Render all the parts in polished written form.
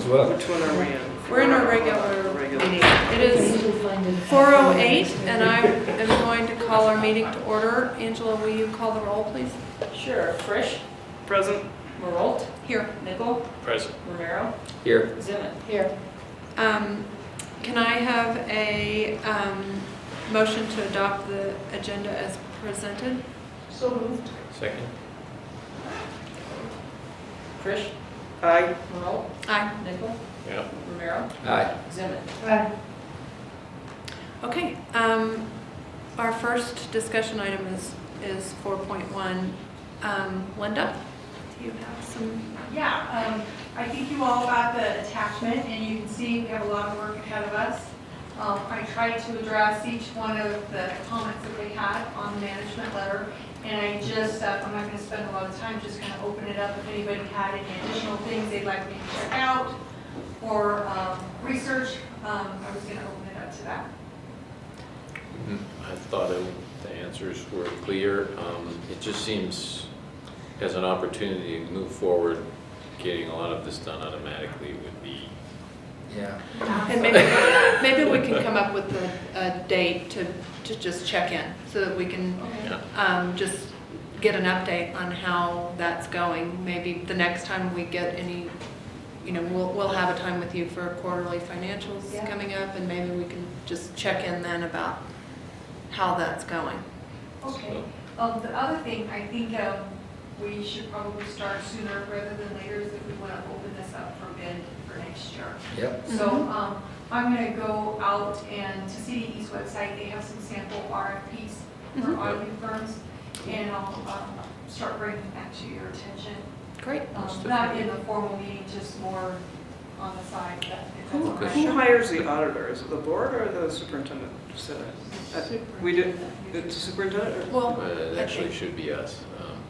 well. Which one are we in? We're in our regular meeting. It is 4:08, and I am going to call our meeting to order. Angela, will you call the roll, please? Sure. Frisch, Present. Marolt, Here. Nickel, Present. Romero, Here. Zimmett. Here. Can I have a motion to adopt the agenda as presented? So moved. Second. Frisch, Aye. Marolt, Aye. Nickel, Yeah. Romero, Aye. Zimmett. Okay, our first discussion item is 4.1. Linda, do you have some? Yeah, I think you all got the attachment, and you can see we have a lot of work ahead of us. I tried to address each one of the comments that they had on the management letter, and I just, I'm not going to spend a lot of time, just kind of open it up if anybody had any additional things they'd like me to check out or research. I was going to open it up to that. I thought the answers were clear. It just seems as an opportunity to move forward, getting a lot of this done automatically would be. Yeah. And maybe we can come up with a date to just check in so that we can Yeah. just get an update on how that's going. Maybe the next time we get any, we'll have a time with you for quarterly financials coming up, and maybe we can just check in then about how that's going. Okay. The other thing, I think we should probably start sooner rather than later, is that we want to open this up for bid for next year. Yep. So I'm going to go out and to CDE's website, they have some sample RFPs for auditing firms, and I'll start bringing that to your attention. Great. Not in the formal meeting, just more on the side. If that's all right. Who hires the auditor? Is it the board or the superintendent? We do, it's the superintendent? Or? Well, It actually should be us.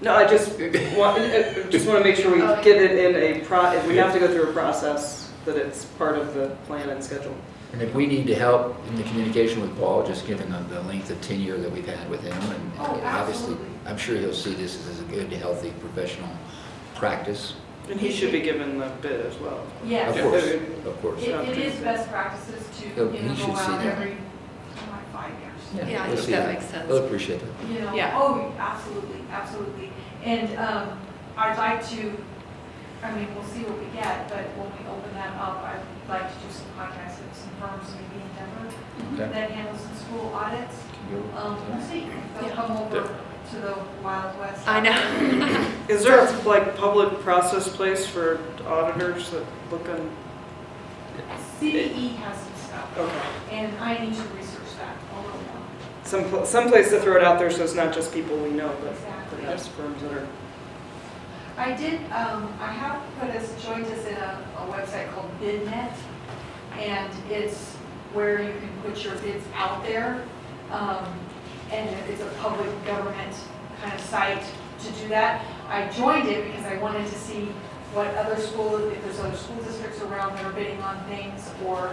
No, I just want to make sure we get it in if we have to go through a process, that it's part of the plan and schedule. And if we need to help in the communication with Paul, just given the length of tenure that we've had with him, and obviously, absolutely. I'm sure he'll see this as a good, healthy, professional practice. And he should be given the bid as well. Yes. Of course, of course. It is best practices to He should go see out that. every 5 years. Yeah, I we'll think see that makes sense. We'll appreciate that. You know, Yeah. oh, absolutely, absolutely. And I'd like to, we'll see what we get, but when we open that up, I'd like to do some contacts with some firms maybe in Denver Okay. that handle some school audits. We'll see. They'll Yeah. come over to the Wild West. I know. Is there a public process place for auditors that look on? CDE has some stuff, Okay. and I need to research that a little more. Some place to throw it out there so it's not just people we know, but Exactly. perhaps firms that are. I did, I have joined us in a website called BidNet, and it's where you can put your bids out there. And it's a public government kind of site to do that. I joined it because I wanted to see what other schools, if there's other school districts around that are bidding on things, or,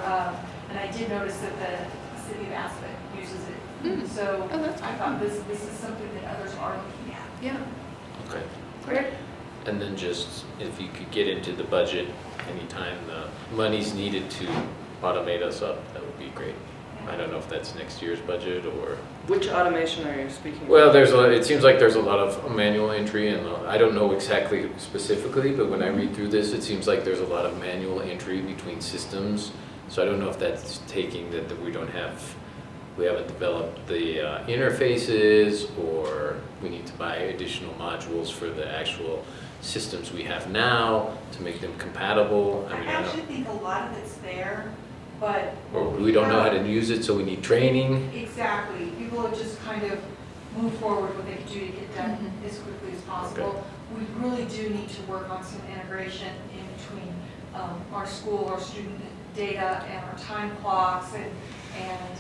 and I did notice that the city of Aspen uses it. So Oh, that's I thought this is something that others are looking at. Yeah. Okay. Great. And then just, if you could get into the budget anytime the money's needed to automate us up, that would be great. I don't know if that's next year's budget or. Which automation are you speaking of? Well, it seems like there's a lot of manual entry, and I don't know exactly specifically, but when I read through this, it seems like there's a lot of manual entry between systems. So I don't know if that's taking that we haven't developed the interfaces, or we need to buy additional modules for the actual systems we have now to make them compatible. I actually think a lot of it's there, but. Or we don't know how to use it, so we need training. Exactly. People have just kind of moved forward what they can do to get done as quickly as possible. We really do need to work on some integration in between our school, our student data, and our time clocks, and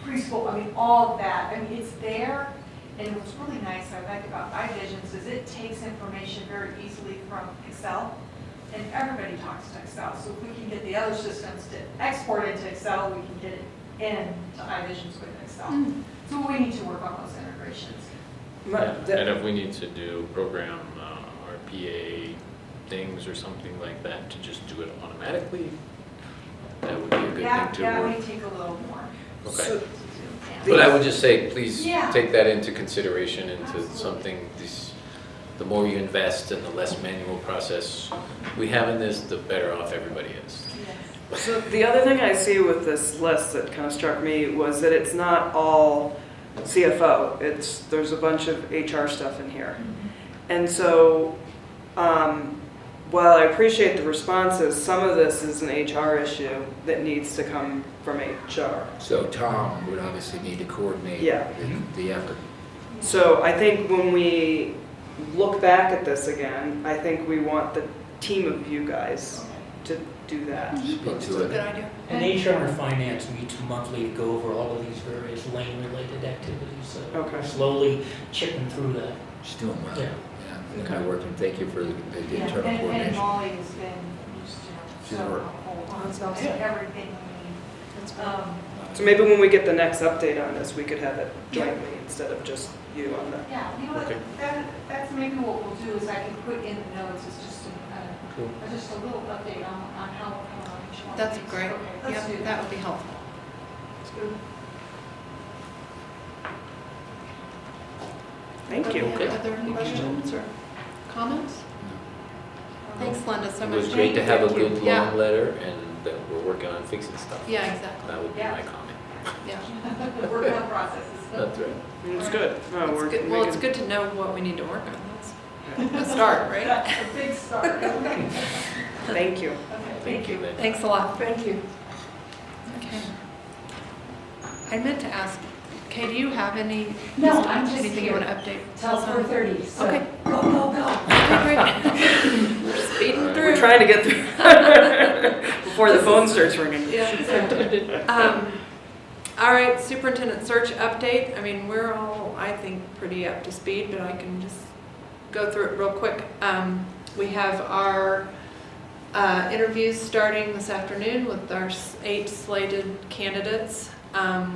preschool, all of that. It's there, and what's really nice I like about iVisions is it takes information very easily from Excel, and everybody talks to Excel. So if we can get the other systems to export into Excel, we can get it into iVisions with Excel. So we need to work on those integrations. And if we need to do program RPA things or something like that to just do it automatically, that would be a good That, thing that to. may take a little more. Okay. So- But I would just say, please Yeah. take that into consideration, into something, the more you invest and the less manual process we have in this, the better off everybody is. Yes. So the other thing I see with this list that kind of struck me was that it's not all CFO. There's a bunch of HR stuff in here. And so, while I appreciate the responses, some of this is an HR issue that needs to come from HR. So Tom would obviously need to coordinate Yeah. the effort. So I think when we look back at this again, I think we want the team of you guys to do that. Speak That's a to good it. idea. And HR and finance meets monthly to go over all of these various lane-related activities. So Okay. we're slowly chipping through that. She's doing well. Yeah. Yeah, they're working. Thank you for the Yeah, internal and coordination. Molly has been just, She's so work. helpful on everything we That's need. good. So maybe when we get the next update on this, we could have it jointly instead of just you on that. Yeah, you know what, Okay. that's maybe what we'll do is I can put in the notes, it's just Cool. just a little update on how we're coming on each one. of That's these. great. Okay, let's do Yep, that would be helpful. Thank you. Any other questions or comments? Thanks, Linda, so It much. was great to have a Thank you. good Yeah. long letter, and that we're working on fixing stuff. Yeah, exactly. That would be Yeah. my comment. Yeah. Working on processes. That's right. It's good. No, It's we're good. Well, it's making- good to know what we need to work on. That's a start, right? That's a big start. Okay, Thank you. Thank you, Lynn. Thanks a lot. Thank you. Okay. I meant to ask, Kay, do you have any, No, I'm just anything you here want to update? Till us on? 4:30, so. Okay. Go, go, go. Okay, great. We're speeding through. We're trying to get through before the phone starts ringing. Yeah. All right, Superintendent Search update. I mean, we're all, I think, pretty up to speed, but I can just go through it real quick. We have our interviews starting this afternoon with our 8 slated candidates.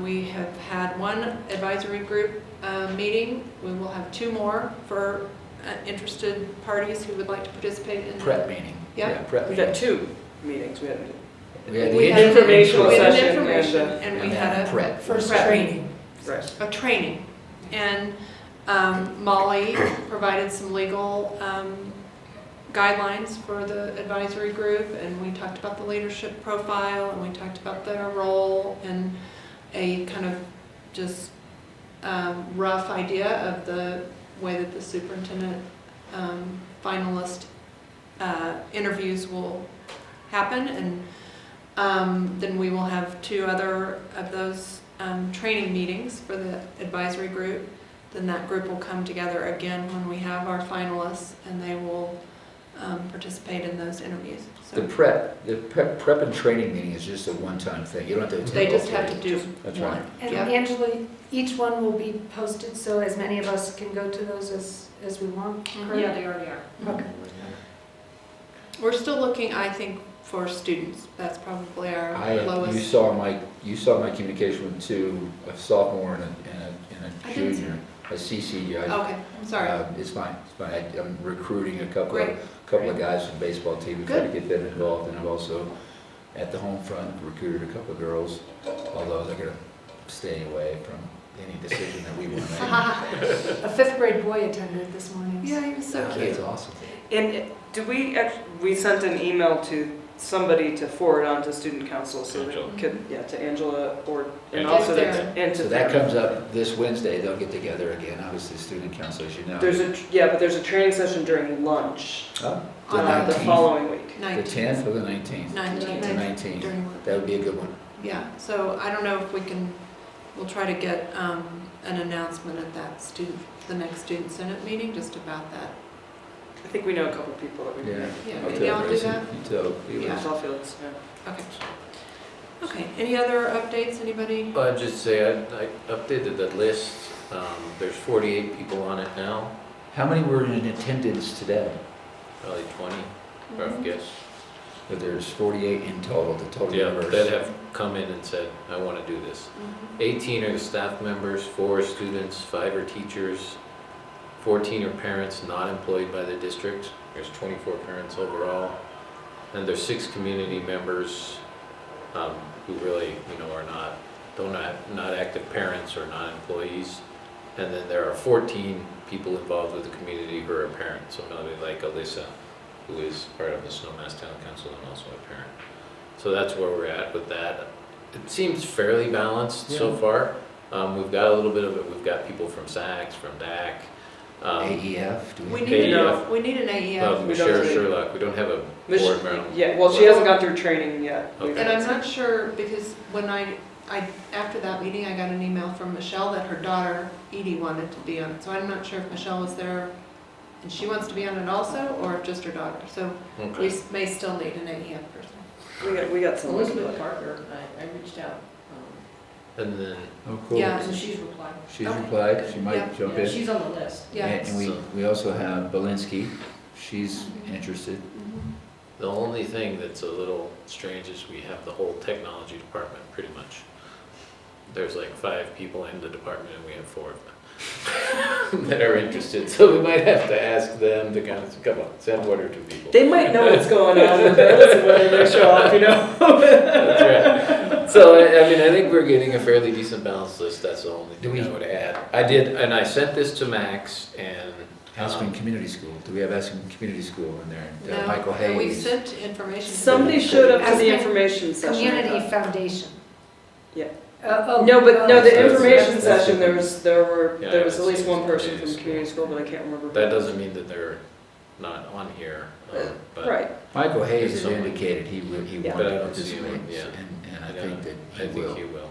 We have had one advisory group meeting. We will have 2 more for interested parties who would like to participate in. Prep meeting. Yeah. Yeah, prep We've meeting. had 2 meetings. We had We had We the had an informational we had an session information, and, and we and had then a prep. First Prep. training. right. a training. And Molly provided some legal guidelines for the advisory group, and we talked about the leadership profile, and we talked about their role, and a kind of just rough idea of the way that the superintendent finalist interviews will happen. And then we will have 2 other of those training meetings for the advisory group. Then that group will come together again when we have our finalists, and they will participate in those interviews. The So prep and training meeting is just a one-time thing. You don't have to attend. they just both have to do That's one. right. And Yeah. Angela, each one will be posted, so as many of us can go to those as we want. correct? Yeah, they already are. Okay. We're still looking, I think, for students. That's probably our You lowest. saw my communication with 2, a sophomore and I a didn't see junior, a CC. Okay, sorry. It's fine, it's fine. I'm recruiting a couple Great. of guys from the baseball team to try to get them involved, and I've also, at the home front, recruited a couple of girls, although they're gonna stay away from any decision that we want to make. A 5th grade boy attended this morning. Yeah, he was so That's cute. awesome. And we sent an email to somebody to forward on to student council so Angela. they could, to Angela and Angela. also to, Darren. and to So that Darren. comes up this Wednesday, they'll get together again, obviously, student council, as you know. But there's a training session during lunch Oh, On the 19th? following week. The 10th or the 19th? 19th. The 19th. During lunch. That would be a good one. Yeah, so I don't know if we'll try to get an announcement at the next student senate meeting just about that. I think we know a couple people that we can. Yeah. Yeah, I'll can tell y'all do Gracie. that? You tell Felix. Yeah. Southfields, yeah. Okay. Okay, any other updates, anybody? I'd just say I updated the list. There's 48 people on it now, How many were in attendance today? probably 20, rough guess. But there's 48 in total, the total Yeah, numbers. that have come in and said, I want to do this. 18 are the staff members, 4 are students, 5 are teachers, 14 are parents not employed by the district. There's 24 parents overall. And there's 6 community members who really, are not active parents or not employees. And then there are 14 people involved with the community who are parents. So maybe like Alyssa, who is part of the Snowmass Town Council and also a parent. So that's where we're at with that. It seems fairly balanced so far. We've got a little bit of it. We've got people from SACS, from DAC. AEF, do We we? need, AEF. we need an AEF. We don't Sheriff need- Sherlock, we don't have a board member. Yeah, well, she hasn't gone through training yet. Okay. And I'm not sure, because when I, after that meeting, I got an email from Michelle that her daughter Edie wanted to be on it. So I'm not sure if Michelle was there and she wants to be on it also, or if just her daughter. So we Okay. may still need an AEF person. We got some. Elizabeth Parker, I reached out, And then, Oh, cool. Yeah. so she's replied. She's Okay. replied, she Yeah. might jump Yeah, in. she's on the list. Yeah. And we also have Belinsky, she's interested. Mhm. the only thing that's a little strange is we have the whole technology department, pretty much. There's like 5 people in the department and we have 4 of them that are interested. So we might have to ask them to kind of, come on, send 1 or 2 people. They might know what's going on regardless of whether they show up, That's right. So, I mean, I think we're getting a fairly decent balanced list, that's the only Do thing I we- would add. I did, and I sent this to Max and. Aspen Community School, do we have Aspen Community School in there? No, Michael and we've Hayes. sent information. to Somebody them. showed up to the Aspen information session. I Community thought. Foundation. Yeah. Oh, No, but no, the That's- information that's session, different. there was Yeah, at least it's one person community from community school, but I can't remember. who. That doesn't mean that they're not on here, but. Right. Michael Hayes has Someone- indicated he wanted Yeah. But to I don't see participate, him, yeah. and I Yeah, think that I he think will. he will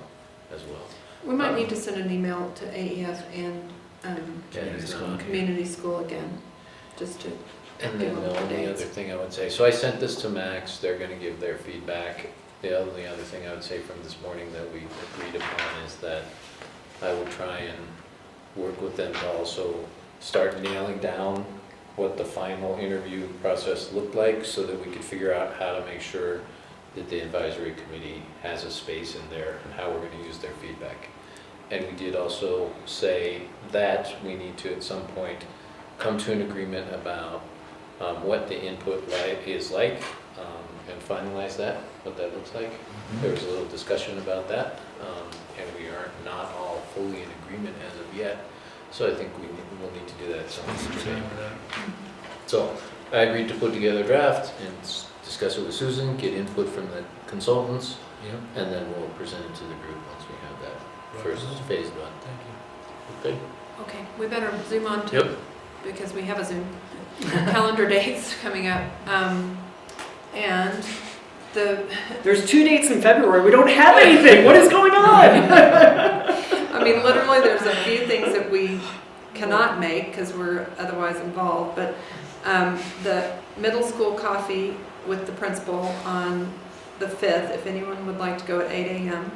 as well. We might need to send an email to AEF and Community he's school. not. community school again, just to, And then the only other thing I would say, so I sent this to Max, they're gonna give their feedback. The only other thing I would say from this morning that we agreed upon is that I would try and work with them to also start nailing down what the final interview process looked like so that we could figure out how to make sure that the advisory committee has a space in there and how we're gonna use their feedback. And we did also say that we need to, at some point, come to an agreement about what the input is like, and finalize that, what that looks like. There was a little discussion about that, and we are not all fully in agreement as of yet. So I think we'll need to do that at some future date. So I agreed to put together a draft and discuss it with Susan, get input from the consultants, and then we'll present it to the group once we have that first phase done. Okay? okay, we better zoom on to, Yep. because we have a Zoom, calendar dates coming up. And There's 2 dates in February, we don't have anything, what is going on? I mean, literally, there's a few things that we cannot make because we're otherwise involved, but the middle school coffee with the principal on the 5th, if anyone would like to go at 8 a.m.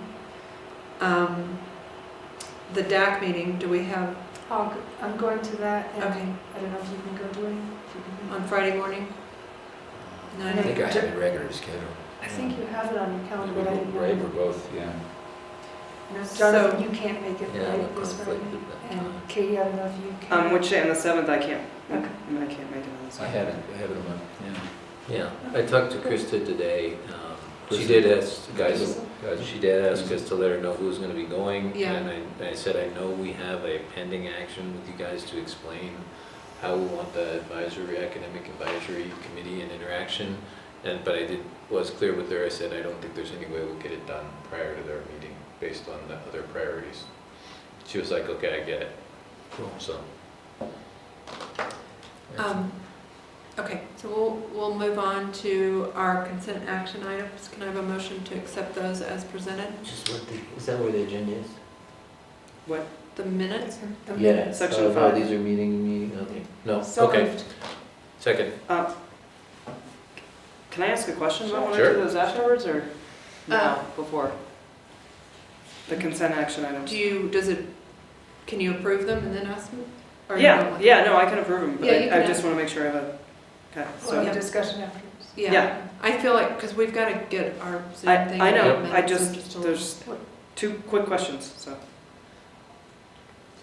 The DAC meeting, do we have I'm going to that, and Okay. I don't know if you can go to it. If you can- on Friday morning? I think I have it regular schedule. I think you have it on your calendar, but I didn't know. Right, we're both, yeah. No, So- Jonathan, you can't make it, Yeah, I'm right, this Friday? conflicted that And time. Katie, I don't know if you can. Which day, on the 7th, I can't, Okay. I can't make it on the I 7th. have it on my, yeah. Yeah, I talked to Krista today. She did ask, guys, she did ask us to let her know who's gonna be going. Yeah. And I said, I know we have a pending action with you guys to explain how we want the academic advisory committee and interaction. But I was clear with her, I said, I don't think there's any way we'll get it done prior to their meeting based on the other priorities. She was like, okay, I get it. Cool. So, Okay, so we'll move on to our consent action items. Can I have a motion to accept those as presented? Just is that where the agenda is? The minutes? The Yeah. minutes. Section Oh, 5. these are meeting, okay. no, So okay, moved. second. Can I ask a question about one or Sure. two of those afterwards, or Uh, before? The consent action items. Can you approve them and then ask them? Or you don't Yeah, want- yeah, no, I can approve them, but Yeah, you I can just ask. want to make sure I have okay, So so. Yeah. discussion afterwards. Yeah, Yeah. I feel like, because we've got to get our Zoom I thing. know, in I minutes, just, a little- there's 2 quick questions, so.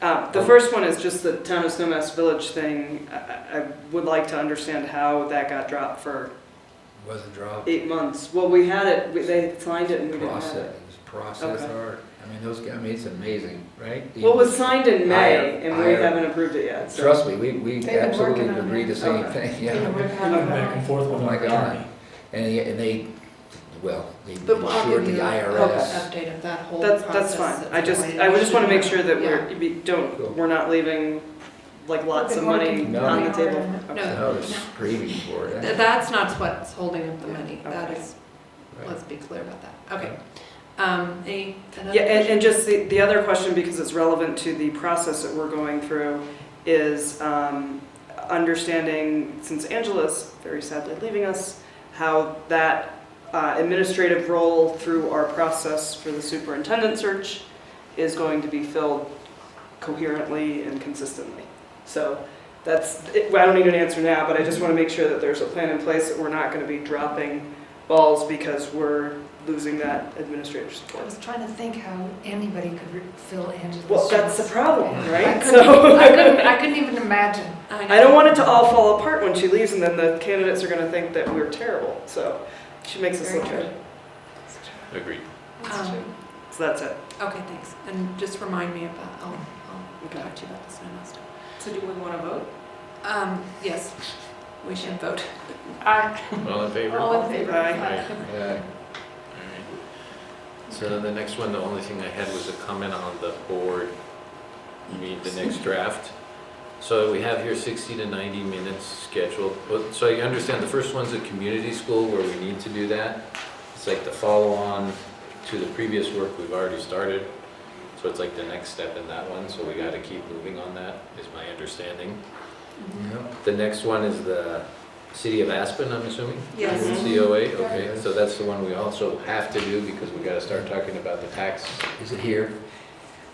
The first one is just the Town of Snowmass Village thing. I would like to understand how that got dropped for Wasn't dropped. 8 months. Well, we had it, they signed it and we didn't have Process, it. it was process Okay. art. I mean, those guys, I mean, it's amazing, right? Well, it was signed in May and we I- haven't approved it yet. so- Trust me, we been absolutely working on agree it. the same Okay. thing, They've yeah. been working on Going it. back and forth with Oh my our God. attorney. And they, well, they But I'll ensured give the you- IRS. Update of that whole That's process. fine. that's I just going. want to make sure that Yeah. we're, we're not leaving like lots of money No. on the table. No. Okay. I was screaming for it. That's not what's holding up the money. That Okay. is, Right. let's be clear about that. Okay. Any another Yeah, and question? just the other question, because it's relevant to the process that we're going through, is understanding, since Angela's very sadly leaving us, how that administrative role through our process for the superintendent search is going to be filled coherently and consistently. So that's, I don't need an answer now, but I just want to make sure that there's a plan in place that we're not going to be dropping balls because we're losing that administrative I support. was trying to think how anybody could fill Angela's Well, that's the shoes. problem, Yeah. right? I couldn't, So I couldn't even imagine. I don't want it to all fall apart when she leaves and then the candidates are going to think that we're terrible. So she makes us Very look true. good. Agreed. So that's it. Okay, thanks. And just remind me about, I'll Okay. talk to you about the snowmass stuff. So do we want to vote? Yes, we should vote. All in favor? All in favor? Aye. Yeah. Alright. So the next one, the only thing I had was a comment on the board. Read the next draft. So we have here 60 to 90 minutes scheduled. So you understand the first one's a community school where we need to do that. It's like the follow-on to the previous work we've already started. So it's like the next step in that one, so we gotta keep moving on that, is my understanding. Yep. The next one is the City of Aspen, I'm assuming? Yes. COA, okay, so that's the one we also have to do because we gotta start talking about the tax. Is it here?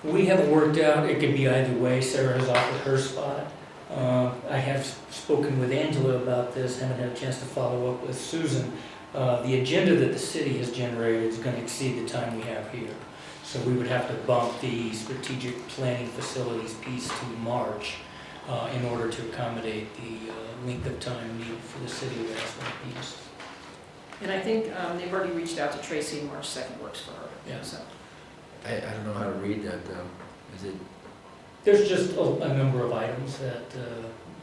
We haven't worked out, it could be either way, Sarah has offered her spot. I have spoken with Angela about this, haven't had a chance to follow up with Susan. The agenda that the city has generated is going to exceed the time we have here. So we would have to bump the strategic planning facilities piece to March in order to accommodate the length of time needed for the city of Aspen piece. And I think they've already reached out to Tracy, and March 2nd works for her. Yeah. So I don't know how to read that though. Is it, There's just a number of items that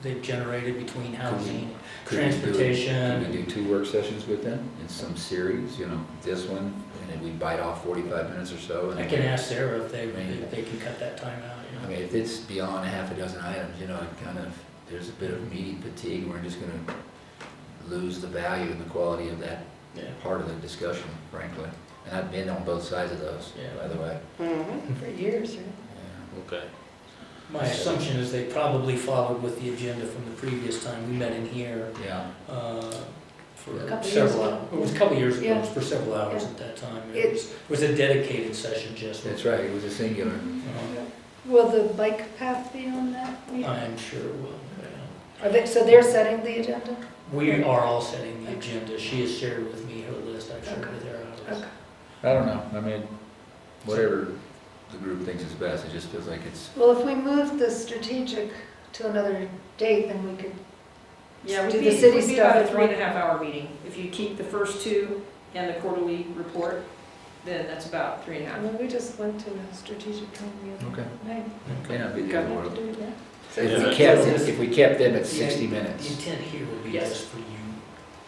they've generated between housing, could we do- transportation. Could we do 2 work sessions with them in some series, you know, this one, and then we bite off 45 minutes or so? and I then- can ask Sarah if they can cut that time out, you know. I mean, if it's beyond a half a dozen items, you know, it kind of, there's a bit of meeting fatigue, and we're just gonna lose the value and the quality of that Yeah. part of the discussion, frankly. And I've been on both sides of those, Yeah. by the way. Mhm. For years, right? Yeah. Okay. My assumption is they probably followed with the agenda from the previous time we met in here Yeah, for A couple years several ago. hours. It was a couple years ago, it was Yeah. for several hours Yeah. at that time. It- It was a dedicated session just. that's right, it was a singular. Will the bike path be on that meeting? I'm sure it will. yeah. Are they, so they're setting the agenda? We are all setting the agenda. She has shared with me her list. I've shared with her ours. Okay. I don't know, I mean, whatever the group thinks is best, it just feels like it's, Well, if we move the strategic to another date, then we could yeah, do we'd the be, city would be stuff about a as well. 3.5-hour meeting. If you keep the first 2 and the quarterly report, then that's about 3.5. Well, we just went to a strategic committee the Okay. other night. may not be the Okay. end of the We'll world. do that. If we kept them at 60 The minutes. intent here would be Yes. just for you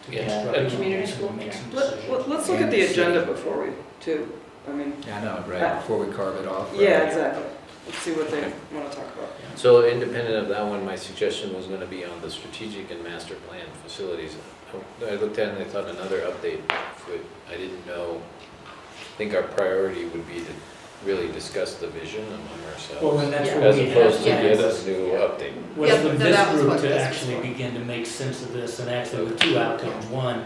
to Yeah. instruct A them community and school, make some Let's decisions. look at the agenda before we, too. I mean, Yeah, I know, right, before we carve it off. right? yeah, exactly. Let's see what they want to talk about. So independent of that one, my suggestion was gonna be on the strategic and master plan facilities. I looked at it and I thought another update, I didn't know, I think our priority would be to really discuss the vision among ourselves. Well, then that's Yeah. what As we opposed to have. get a new update. Was Yeah, for that this was group what to this was actually for. begin to make sense of this, and actually with 2 outcomes. One,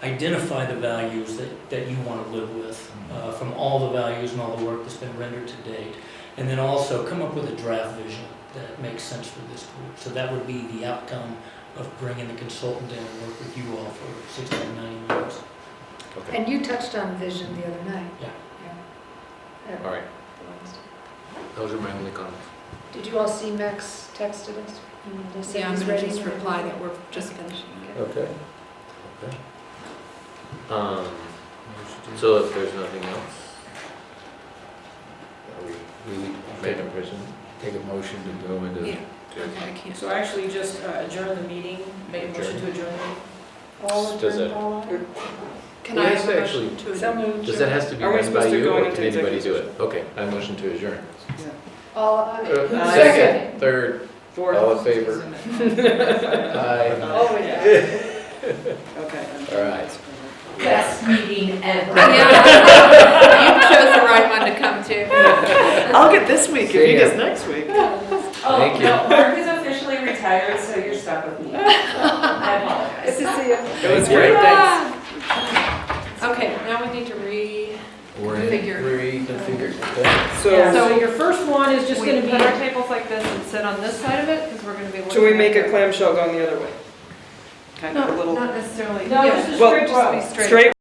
identify the values that you want to live with, from all the values and all the work that's been rendered to date. And then also come up with a draft vision that makes sense for this group. So that would be the outcome of bringing the consultant in and work with you all for 60 to 90 minutes. Okay, And you touched on vision the other night. Yeah. Yeah. all right, those are my only comments. Did you all see Max texted us? They said Yeah, I'm he's gonna ready just whenever. reply that we're just finishing it. Okay. Okay. So if there's nothing else, We make a person. take a motion to go into. Yeah. Okay, I can't. So actually just adjourn the meeting, make a motion to adjourn the meeting. All Does adjourned, it- all out? Can Well, I yes, have a actually, motion to So adjourn? moved. Does that have to be Are we done by supposed to you, go or into can anybody executive do it? Okay, I motion to adjourn. All, Second, third, Fourth. all in favor? Aye. Oh, yeah. Okay. All right. Best meeting ever. Yeah, you chose the right one to come to. I'll get this week if See he ya. gets next week. Thank you. No, Mark is officially retired, so you're stuck with me. I apologize. Good to see you. It was great, thanks. Okay, now we need to We're in. reconfigure. Reconfigured, okay. So, So your first one is just gonna We be, put our tables like this and sit on this side of it, because we're gonna be looking. should we make at a clamshell going the other way? Kind of a No, little, not necessarily. No, Yeah, just a Well, straight just be row. straight. straight